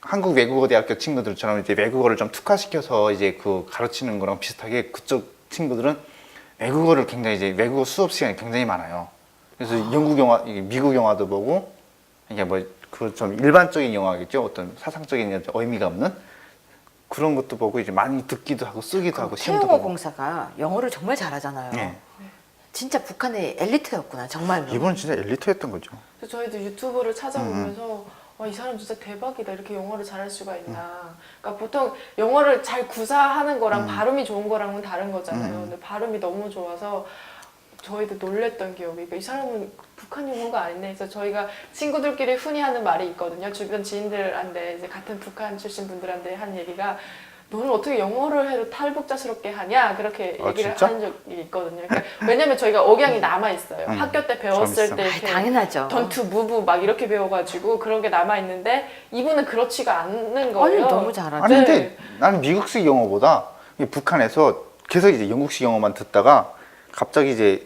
한국 외국어 대학교 친구들처럼 이제 외국어를 좀 특화시켜서 이제 그 가르치는 거랑 비슷하게 그쪽 친구들은 외국어를 굉장히 이제 외국어 수업 시간이 굉장히 많아요. 그래서 영국 영화, 미국 영화도 보고 이게 뭐 그 좀 일반적인 영화겠죠. 어떤 사상적인 의미가 없는 그런 것도 보고 이제 많이 듣기도 하고 쓰기도 하고 시험도 태용호 보고. 공사가 영어를 정말 잘하잖아요. 네. 진짜 북한의 엘리트였구나 정말로. 이분은 진짜 엘리트였던 거죠. 그래서 저희도 유튜브를 찾아보면서 와, 이 사람 진짜 대박이다. 이렇게 영어를 잘할 수가 있나. 그러니까 보통 영어를 잘 구사하는 거랑 발음이 좋은 거랑은 다른 거잖아요. 근데 발음이 너무 좋아서 저희도 놀랬던 기억이. 그러니까 이 사람은 북한 영어가 아니네. 그래서 저희가 친구들끼리 흔히 하는 말이 있거든요. 주변 지인들한테 이제 같은 북한 출신 분들한테 한 얘기가 너는 어떻게 영어를 해도 탈북자스럽게 하냐 그렇게 얘기를 진짜? 한 적이 있거든요. 그러니까 왜냐면 저희가 억양이 남아 있어요. 학교 때 배웠을 재밌어. 때 이렇게 당연하죠. 전투 무부 막 이렇게 배워가지고 그런 게 남아 있는데 이분은 그렇지가 않는 거예요. 아니 너무 잘하죠. 아니 근데 나는 미국식 영어보다 북한에서 계속 이제 영국식 영어만 듣다가 갑자기 이제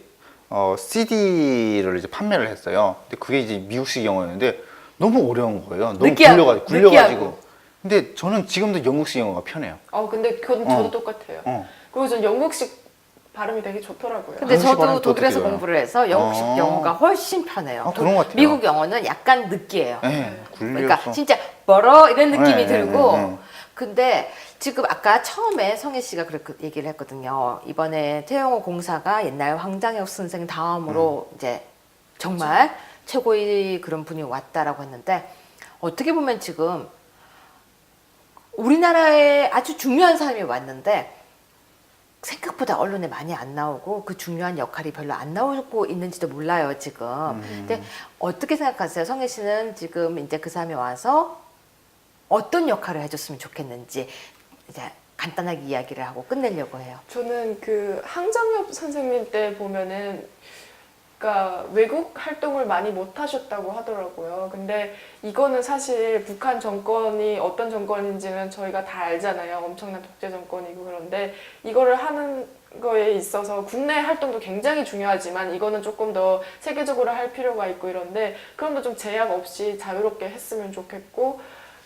CD를 이제 판매를 했어요. 근데 그게 이제 미국식 영어였는데 너무 어려운 거예요. 너무 느끼하고. 굴려가지고. 근데 저는 지금도 영국식 영어가 편해요. 근데 그건 저도 똑같아요. 어. 그리고 전 영국식 발음이 되게 좋더라고요. 근데 영국식 저도 발음이 또 독일에서 어떻게 공부를 해서 영국식 어. 영어가 훨씬 편해요. 그런 것 같아요. 미국 영어는 약간 느끼해요. 네, 그러니까 굴려서. 진짜 멀어 이런 느낌이 네, 들고 네. 근데 지금 아까 처음에 성혜 씨가 그렇게 얘기를 했거든요. 이번에 태영호 공사가 옛날 황장혁 선생 다음으로 이제 정말 최고의 그런 분이 왔다라고 했는데 어떻게 보면 지금 우리나라에 아주 중요한 사람이 왔는데 생각보다 언론에 많이 안 나오고 그 중요한 역할이 별로 안 나오고 있는지도 몰라요 지금. 근데 어떻게 생각하세요? 성혜 씨는 지금 이제 그 사람이 와서 어떤 역할을 해줬으면 좋겠는지 이제 간단하게 이야기를 하고 끝내려고 해요. 저는 그 항정엽 선생님 때 보면은 그러니까 외국 활동을 많이 못 하셨다고 하더라고요. 근데 이거는 사실 북한 정권이 어떤 정권인지는 저희가 다 알잖아요. 엄청난 독재 정권이고 그런데 이거를 하는 거에 있어서 국내 활동도 굉장히 중요하지만 이거는 조금 더 세계적으로 할 필요가 있고 이런데 그런 거 좀 제약 없이 자유롭게 했으면 좋겠고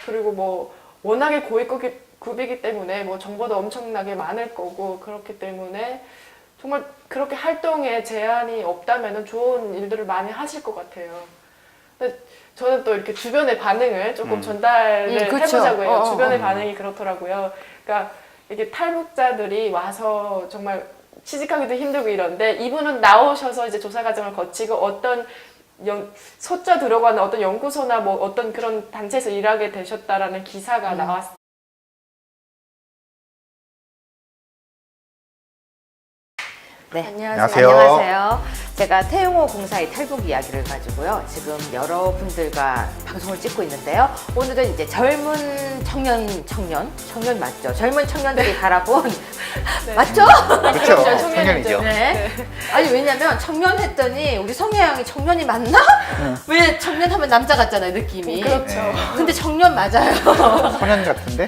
그리고 뭐 워낙에 고위급이기 때문에 뭐 정보도 엄청나게 많을 거고 그렇기 때문에 정말 그렇게 활동에 제한이 없다면 좋은 일들을 많이 하실 것 같아요. 근데 저는 또 이렇게 주변의 반응을 조금 전달을 그렇죠. 해보자고 해요. 주변의 반응이 그렇더라고요. 그러니까 이게 탈북자들이 와서 정말 취직하기도 힘들고 이런데 이분은 나오셔서 이제 조사 과정을 거치고 어떤 소자 들어가는 어떤 연구소나 뭐 어떤 그런 단체에서 일하게 되셨다라는 기사가 나왔어요. 네, 안녕하세요. 안녕하세요. 제가 태용호 공사의 탈북 이야기를 가지고요. 지금 여러분들과 방송을 찍고 있는데요. 오늘은 이제 젊은 청년 맞죠? 젊은 청년들이 바라본 맞죠? 그렇죠. 그럼요, 청년이죠. 네. 아니 왜냐면 청년 했더니 우리 성혜 양이 청년이 맞나? 왜 청년 하면 남자 같잖아요 느낌이. 그렇죠. 네. 근데 청년 맞아요. 소년 같은데?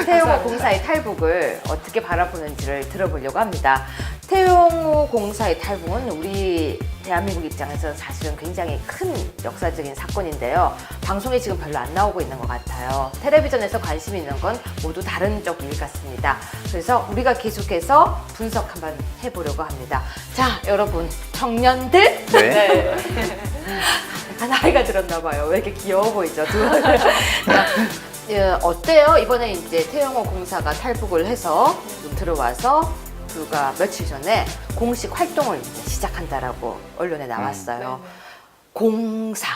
태용호 공사의 탈북을 어떻게 바라보는지를 들어보려고 합니다. 태용호 공사의 탈북은 우리 대한민국 입장에서는 사실은 굉장히 큰 역사적인 사건인데요. 방송에 지금 별로 안 나오고 있는 것 같아요. 텔레비전에서 관심 있는 건 모두 다른 쪽 일 같습니다. 그래서 우리가 계속해서 분석 한번 해보려고 합니다. 자, 여러분, 청년들? 네. 네. 다 나이가 들었나 봐요. 왜 이렇게 귀여워 보이죠? 어때요? 이번에 이제 태영호 공사가 탈북을 해서 좀 들어와서 불과 며칠 전에 공식 활동을 이제 시작한다라고 언론에 나왔어요. 네. 공사.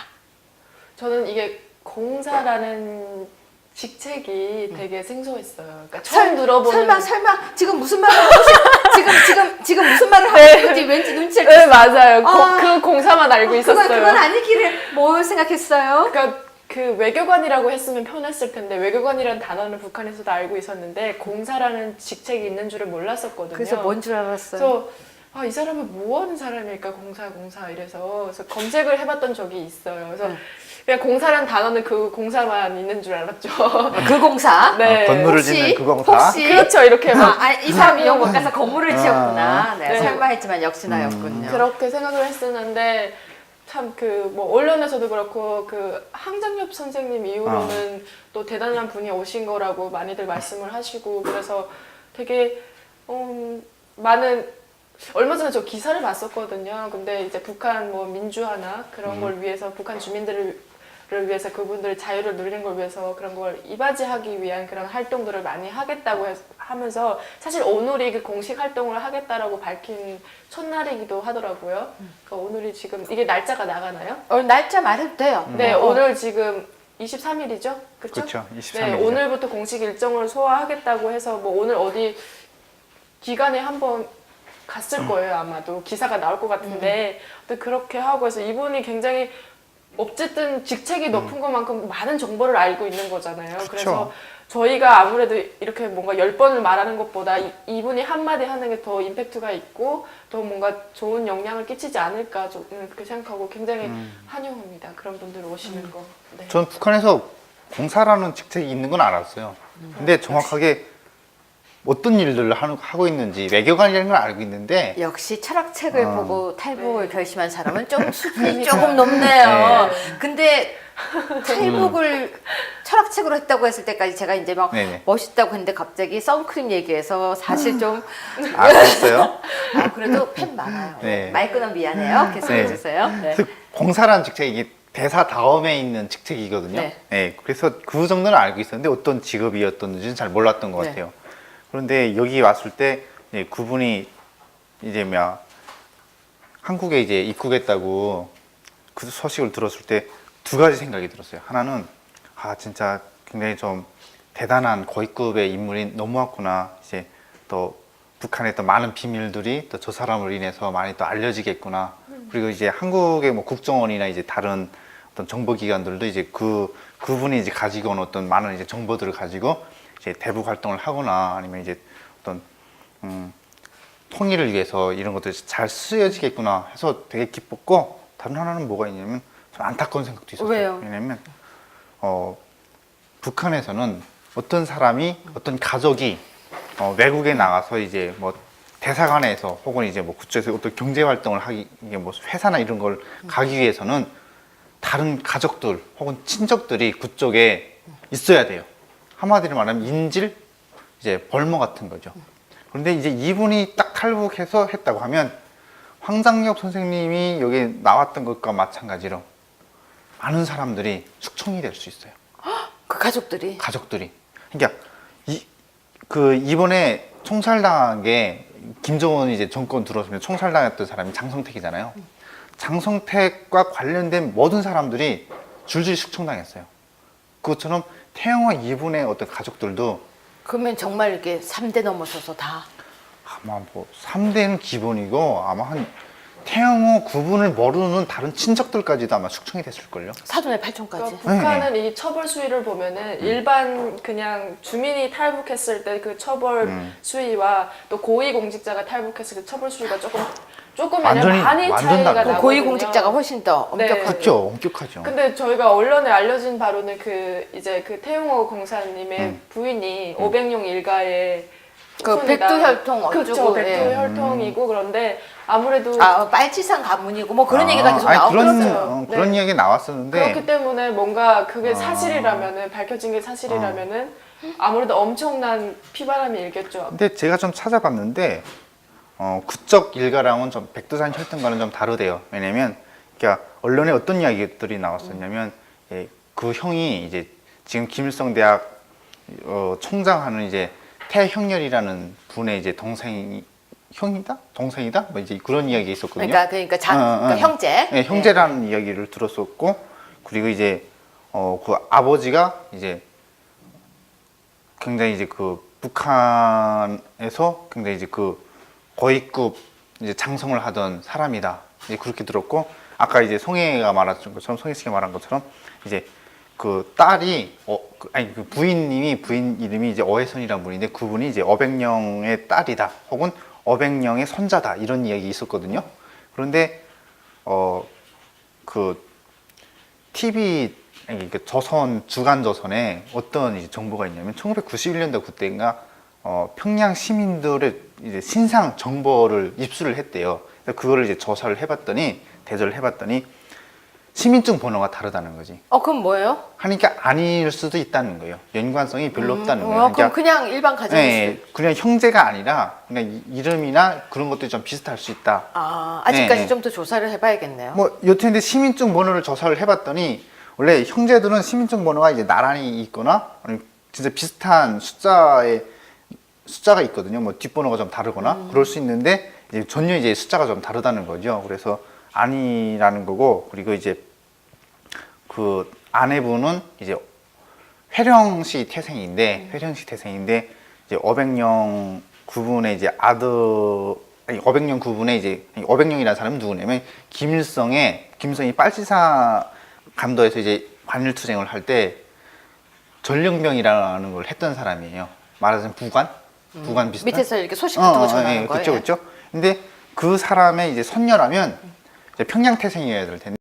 저는 이게 공사라는 직책이 되게 생소했어요. 그러니까 처음 들어보는. 설마 지금 무슨 말을 하고 지금 무슨 말을 하고 있는지 왠지 눈치를 네, 맞아요. 아. 그 공사만 알고 있었어요. 그건 아니기를 뭘 생각했어요? 그러니까 그 외교관이라고 했으면 편했을 텐데 외교관이라는 단어는 북한에서도 알고 있었는데 공사라는 직책이 있는 줄을 몰랐었거든요. 그래서 뭔 줄 알았어요? 그래서 이 사람은 뭐 하는 사람일까 공사 이래서 그래서 검색을 해봤던 적이 있어요. 그래서 그냥 공사라는 단어는 그 공사만 있는 줄 알았죠. 그 공사? 네. 건물을 혹시- 짓는 그 공사. 혹시 그렇죠. 이렇게 막 이 사람이 영국 가서 건물을 지었구나. 아. 네, 네. 설마 했지만 역시나였군요. 그렇게 생각을 했었는데 참 그 뭐 언론에서도 그렇고 그 항정엽 선생님 이후로는 또 대단한 분이 오신 거라고 많이들 말씀을 하시고 그래서 되게 많은 얼마 전에 저 기사를 봤었거든요. 근데 이제 북한 뭐 민주화나 그런 걸 위해서 북한 주민들을 위해서 그분들의 자유를 누리는 걸 위해서 그런 걸 이바지하기 위한 그런 활동들을 많이 하겠다고 하면서 사실 오늘이 그 공식 활동을 하겠다라고 밝힌 첫날이기도 하더라고요. 그러니까 오늘이 지금 이게 날짜가 나가나요? 날짜 말해도 돼요. 네, 오늘 지금 23일이죠? 그렇죠? 그렇죠. 23일이죠. 네, 오늘부터 공식 일정을 소화하겠다고 해서 뭐 오늘 어디 기간에 한번 갔을 거예요, 아마도. 기사가 나올 것 같은데. 근데 그렇게 하고 해서 이분이 굉장히 어쨌든 직책이 높은 것만큼 많은 정보를 알고 있는 거잖아요. 그쵸. 그래서 저희가 아무래도 이렇게 뭔가 10번을 말하는 것보다 이분이 한마디 하는 게 더 임팩트가 있고 더 뭔가 좋은 영향을 끼치지 않을까 저는 그렇게 생각하고 굉장히 환영합니다. 그런 분들 오시는 거. 네. 전 북한에서 공사라는 직책이 있는 건 알았어요. 근데 정확하게 어떤 일들을 하고 있는지 외교관이라는 걸 알고 있는데 역시 철학책을 보고 탈북을 네. 결심한 사람은 좀 수준이 조금 높네요. 네. 근데 탈북을 철학책으로 했다고 했을 때까지 제가 이제 막 네네. 멋있다고 했는데 갑자기 선크림 얘기해서 사실 좀 아, 그랬어요? 그래도 팬 많아요. 네. 말 끊어 미안해요. 계속해 네. 주세요. 네. 그 공사라는 직책이 이게 대사 다음에 있는 직책이거든요. 네. 네. 그래서 그 정도는 알고 있었는데 어떤 직업이었던지는 잘 몰랐던 것 네. 같아요. 그런데 여기 왔을 때 그분이 이제 한국에 이제 입국했다고 그 소식을 들었을 때 두 가지 생각이 들었어요. 하나는 진짜 굉장히 좀 대단한 고위급의 인물이 넘어왔구나. 이제 또 북한의 또 많은 비밀들이 또 저 사람을 인해서 많이 또 알려지겠구나. 그리고 이제 한국의 뭐 국정원이나 이제 다른 어떤 정보기관들도 이제 그분이 이제 가지고 온 어떤 많은 이제 정보들을 가지고 이제 대북 활동을 하거나 아니면 이제 어떤 통일을 위해서 이런 것들이 잘 쓰여지겠구나 해서 되게 기뻤고, 다른 하나는 뭐가 있냐면 좀 안타까운 생각도 있었어요. 왜요? 왜냐면 북한에서는 어떤 사람이 어떤 가족이 외국에 나가서 이제 뭐 대사관에서 혹은 이제 뭐 그쪽에서 어떤 경제 활동을 하기, 이게 뭐 회사나 이런 걸 가기 위해서는 다른 가족들 혹은 친척들이 그쪽에 있어야 돼요. 한마디로 말하면 인질, 이제 벌모 같은 거죠. 그런데 이제 이분이 딱 탈북해서 했다고 하면 황장엽 선생님이 여기 나왔던 것과 마찬가지로 많은 사람들이 숙청이 될 수 있어요. 그 가족들이 가족들이. 그러니까 이번에 총살당한 게 김정은이 이제 정권 들어서면 총살당했던 사람이 장성택이잖아요. 장성택과 관련된 모든 사람들이 줄줄이 숙청당했어요. 그것처럼 태영호 이분의 어떤 가족들도 그러면 정말 이렇게 3대 넘어서서 다 아마 뭐 3대는 기본이고 아마 태영호 그분을 모르는 다른 친척들까지도 아마 숙청이 됐을걸요. 사돈의 8촌까지. 그러니까 북한은 이 처벌 수위를 보면은 일반 그냥 주민이 탈북했을 때 그 처벌 수위와 또 고위공직자가 탈북했을 때 처벌 수위가 조금 완전히- 많이 완전 차이가 다르죠. 나거든요. 고위공직자가 훨씬 더 네. 엄격하게. 그렇죠, 엄격하죠. 근데 저희가 언론에 알려진 바로는 이제 태용호 공사님의 부인이 500용 일가의 그 후손이다. 백두혈통 그렇죠, 어쩌고, 예. 백두혈통이고 그런데 아무래도 빨치산 가문이고 뭐 그런 얘기가 계속 나오고 그런 있어요. 그런 이야기 나왔었는데 그렇기 때문에 뭔가 그게 사실이라면은 밝혀진 게 사실이라면은 아무래도 엄청난 피바람이 일겠죠. 근데 제가 좀 찾아봤는데 그쪽 일가랑은 좀 백두산 혈통과는 좀 다르대요. 왜냐면 그러니까 언론에 어떤 이야기들이 나왔었냐면 그 형이 이제 지금 김일성 대학 총장하는 이제 태형렬이라는 분의 이제 형이다? 동생이다? 뭐 이제 그런 이야기 있었거든요. 그러니까 형제. 네, 형제라는 이야기를 들었었고, 그리고 이제 그 아버지가 이제 굉장히 이제 그 북한에서 굉장히 이제 그 고위급 이제 장성을 하던 사람이다. 이제 그렇게 들었고, 아까 이제 송혜가 말한 것처럼, 송혜 씨가 말한 것처럼 이제 그 딸이 그 부인 이름이 이제 어혜선이라는 분인데 그분이 이제 어백령의 딸이다 혹은 어백령의 손자다 이런 이야기 있었거든요. 그런데 그 TV 그러니까 조선 주간 조선에 어떤 이제 정보가 있냐면 1991년도 그때인가 평양 시민들의 이제 신상 정보를 입수를 했대요. 그래서 그거를 이제 조사를 해봤더니 대조를 해봤더니 시민증 번호가 다르다는 거지. 그럼 뭐예요? 하니까 아닐 수도 있다는 거예요. 연관성이 별로 없다는 거예요. 그럼 그냥 일반 가정일 수도. 그냥 형제가 아니라 그냥 이름이나 그런 것들이 좀 비슷할 수 있다. 아직까지 네. 좀 더 조사를 해봐야겠네요. 뭐 여튼데 시민증 번호를 조사를 해봤더니 원래 형제들은 시민증 번호가 이제 나란히 있거나 아니면 진짜 비슷한 숫자가 있거든요. 뭐 뒷번호가 좀 다르거나 그럴 수 있는데 이제 전혀 이제 숫자가 좀 다르다는 거죠. 그래서 아니라는 거고, 그리고 이제 그 아내분은 이제 회령시 태생인데 이제 어백령 구분의 이제 어백령 구분의 이제 어백령이라는 사람은 누구냐면 김일성이 빨치산 감도에서 이제 관일투쟁을 할 때 전령병이라는 걸 했던 사람이에요. 말하자면 부관 비슷한 밑에서 이렇게 소식 같은 거 전하는 거예요. 그렇죠. 근데 그 사람의 이제 손녀라면 이제 평양 태생이어야 될 텐데.